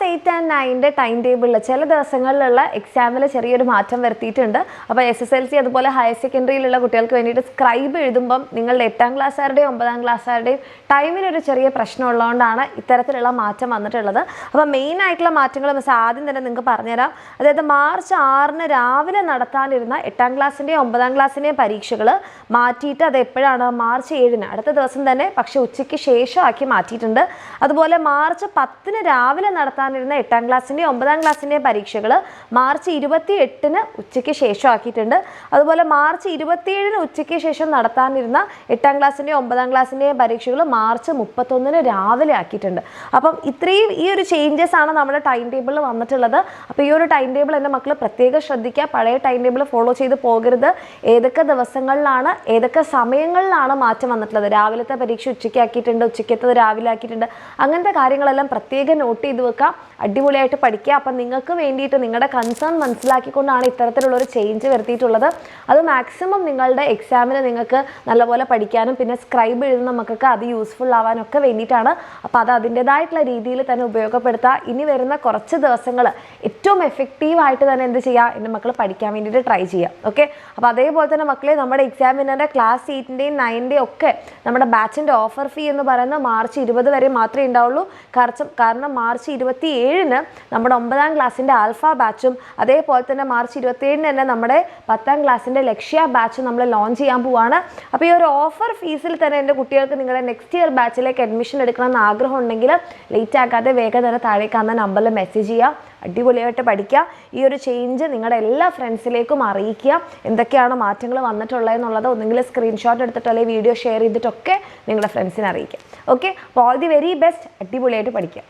Class 8 and 9 time ടേബിളിൽ ചില ദിവസങ്ങളിലുള്ള എക്സാമിൽ ചെറിയൊരു മാറ്റം വരുത്തിയിട്ടുണ്ട്. അപ്പോൾ SSLC അതുപോലെ ഹയർ സെക്കൻഡറിയിലുള്ള കുട്ടികൾക്ക് വേണ്ടിയിട്ട് സ്ക്രൈബ് എഴുതുമ്പം നിങ്ങളുടെ 8ാം ക്ലാസ്സുകാരുടെയും 9ാം ക്ലാസ്സുകാരുടെയും ടൈമിനൊരു ചെറിയ പ്രശ്നം ഉള്ളതുകൊണ്ടാണ് ഇത്തരത്തിലുള്ള മാറ്റം വന്നിട്ടുള്ളത്. അപ്പോൾ മെയിൻ ആയിട്ടുള്ള മാറ്റങ്ങൾ മിസ് ആദ്യം തന്നെ നിങ്ങൾക്ക് പറഞ്ഞുതരാം. അതായത് മാർച്ച് 6 രാവിലെ നടത്താനിരുന്ന 8ാം ക്ലാസ്സിൻ്റെയും 9ാം ക്ലാസ്സിൻ്റെയും പരീക്ഷകൾ മാറ്റിയിട്ട് അത് എപ്പോഴാണ് മാർച്ച് 7 അടുത്ത ദിവസം തന്നെ, പക്ഷേ ഉച്ചയ്ക്ക് ശേഷമാക്കി മാറ്റിയിട്ടുണ്ട്. അതുപോലെ മാർച്ച് 10 രാവിലെ നടത്താനിരുന്ന 8ാം ക്ലാസ്സിൻ്റെയും 9ാം ക്ലാസ്സിൻ്റെയും പരീക്ഷകൾ മാർച്ച് 28 ഉച്ചയ്ക്ക് ശേഷമാക്കിയിട്ടുണ്ട്. അതുപോലെ മാർച്ച് 27 ഉച്ചയ്ക്ക് ശേഷം നടത്താനിരുന്ന 8ാം ക്ലാസ്സിൻ്റെയും 9ാം ക്ലാസ്സിൻ്റെയും പരീക്ഷകൾ മാർച്ച് 31 രാവിലെ ആക്കിയിട്ടുണ്ട്. അപ്പം ഇത്രയും ഈ ഒരു ചേഞ്ചസ് ആണ് നമ്മുടെ ടൈം ടേബിളിൽ വന്നിട്ടുള്ളത്. അപ്പോൾ ഈ ഒരു ടൈം ടേബിൾ എൻ്റെ മക്കൾ പ്രത്യേകം ശ്രദ്ധിക്കുക. പഴയ ടൈം ടേബിൾ ഫോളോ ചെയ്ത് പോകരുത്. ഏതൊക്കെ ദിവസങ്ങളിലാണ് ഏതൊക്കെ സമയങ്ങളിലാണ് മാറ്റം വന്നിട്ടുള്ളത്, രാവിലത്തെ പരീക്ഷ ഉച്ചയ്ക്ക് ആക്കിയിട്ടുണ്ട്, ഉച്ചയ്ക്കത്തത് രാവിലെ ആക്കിയിട്ടുണ്ട്, അങ്ങനത്തെ കാര്യങ്ങളെല്ലാം പ്രത്യേകം നോട്ട് ചെയ്ത് വെക്കുക. അടിപൊളിയായിട്ട് പഠിക്കുക. അപ്പം നിങ്ങൾക്ക് വേണ്ടിയിട്ട് നിങ്ങളുടെ കൺസേൺ മനസ്സിലാക്കിക്കൊണ്ടാണ് ഇത്തരത്തിലുള്ളൊരു ചേഞ്ച് വരുത്തിയിട്ടുള്ളത്. അത് മാക്സിമം നിങ്ങളുടെ എക്സാമിന് നിങ്ങൾക്ക് നല്ലപോലെ പഠിക്കാനും പിന്നെ സ്ക്രൈബ് എഴുതുന്ന മക്കൾക്ക് അത് യൂസ്ഫുൾ ആവാനൊക്കെ വേണ്ടിയിട്ടാണ്. അപ്പോൾ അത് അതിൻ്റെതായിട്ടുള്ള രീതിയിൽ തന്നെ ഉപയോഗപ്പെടുത്തുക. ഇനി വരുന്ന കുറച്ച് ദിവസങ്ങൾ ഏറ്റവും എഫക്റ്റീവായിട്ട് തന്നെ എന്ത് ചെയ്യുക, എൻ്റെ മക്കൾ പഠിക്കാൻ വേണ്ടിയിട്ട് ട്രൈ ചെയ്യുക. ഓക്കെ, അപ്പോൾ അതേപോലെ തന്നെ മക്കളെ നമ്മുടെ എക്സാമിനറിൻ്റെ ക്ലാസ് 8ൻ്റെയും 9ൻ്റെയും ഒക്കെ നമ്മുടെ ബാച്ചിൻ്റെ ഓഫർ ഫീ എന്ന് പറയുന്നത് മാർച്ച് 20 വരെ മാത്രമേ ഉണ്ടാവുള്ളൂ. കാരണം മാർച്ച് 27 നമ്മുടെ 9ാം ക്ലാസ്സിൻ്റെ ആൽഫ ബാച്ചും അതേപോലെ തന്നെ മാർച്ച് 27 തന്നെ നമ്മുടെ 10ാം ക്ലാസ്സിൻ്റെ ലക്ഷ്യ ബാച്ചും നമ്മൾ ലോഞ്ച് ചെയ്യാൻ പോവുകയാണ്. അപ്പോൾ ഈ ഒരു ഓഫർ ഫീസിൽ തന്നെ എൻ്റെ കുട്ടികൾക്ക് നിങ്ങളുടെ നെക്സ്റ്റ് ഇയർ ബാച്ചിലേക്ക് അഡ്മിഷൻ എടുക്കണമെന്ന് ആഗ്രഹം ഉണ്ടെങ്കിൽ ലേറ്റ് ആക്കാതെ വേഗം തന്നെ താഴെ കാണുന്ന നമ്പറിൽ മെസ്സേജ് ചെയ്യുക. അടിപൊളിയായിട്ട് പഠിക്കുക. ഈ ഒരു ചേഞ്ച് നിങ്ങളുടെ എല്ലാ ഫ്രണ്ട്സിലേക്കും അറിയിക്കുക. എന്തൊക്കെയാണ് മാറ്റങ്ങൾ വന്നിട്ടുള്ളതെന്നുള്ളത് ഒന്നെങ്കിൽ സ്ക്രീൻഷോട്ട് എടുത്തിട്ടോ അല്ലെങ്കിൽ വീഡിയോ ഷെയർ ചെയ്തിട്ടൊക്കെ നിങ്ങളുടെ ഫ്രണ്ട്സിനെ അറിയിക്കുക. ഓക്കെ, അപ്പോൾ ഓൾ ദി വെരി ബെസ്റ്റ്. അടിപൊളിയായിട്ട് പഠിക്കുക.